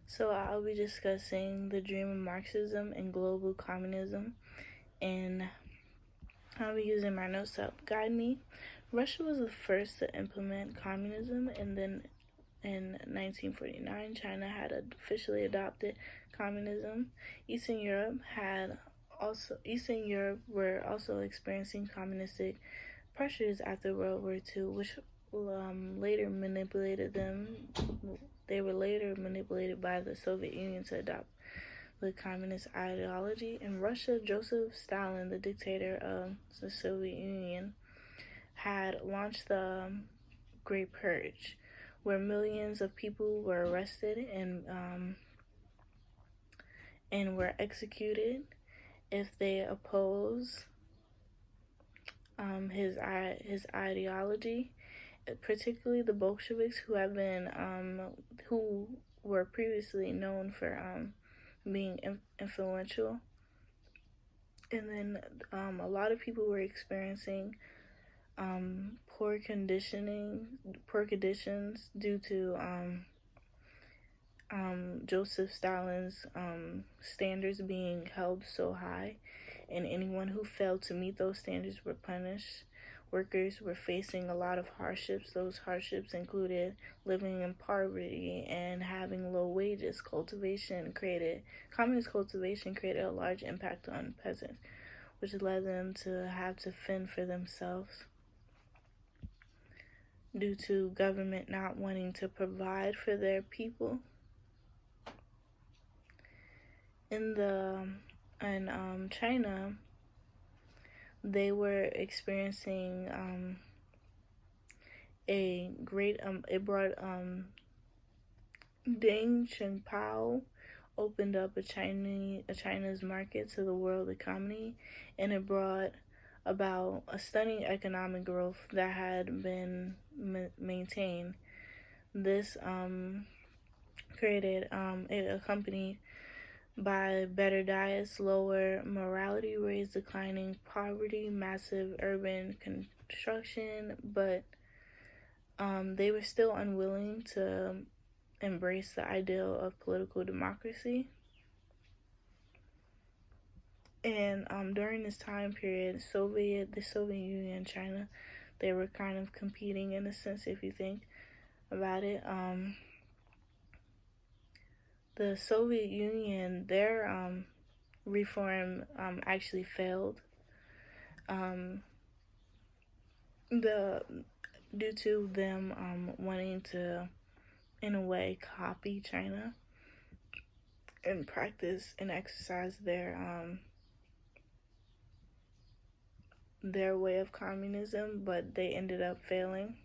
So I'll be discussing the dream of Marxism and global communism, and I'll be using my notes to help guide me. Russia was the first to implement communism, and then in 1949, China had officially adopted communism. Eastern Europe were also experiencing communistic pressures after World War II, which later manipulated them. They were later manipulated by the Soviet Union to adopt the communist ideology. In Russia, Joseph Stalin, the dictator of the Soviet Union, had launched the Great Purge, where millions of people were arrested and were executed if they opposed his ideology, particularly the Bolsheviks, who were previously known for being influential. And then a lot of people were experiencing poor conditions due to Joseph Stalin's standards being held so high, and anyone who failed to meet those standards were punished. Workers were facing a lot of hardships. Those hardships included living in poverty and having low wages. Communist cultivation created a large impact on peasants, which led them to have to fend for themselves due to government not wanting to provide for their people. In China, they were experiencing it brought Deng Xiaoping opened up a China's market to the world economy, and it brought about a stunning economic growth that had been maintained. This created it accompanied by better diets, lower mortality rates, declining poverty, massive urban construction, but they were still unwilling to embrace the ideal of political democracy. And during this time period, the Soviet Union and China, they were kind of competing in a sense, if you think about it. The Soviet Union, their reform actually failed. Due to them wanting to, in a way, copy China and practice and exercise their way of communism, but they ended up failing.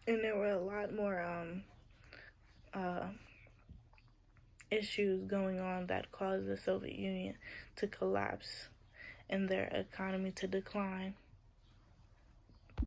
And there were a lot more issues going on that caused the Soviet Union to collapse and their economy to decline.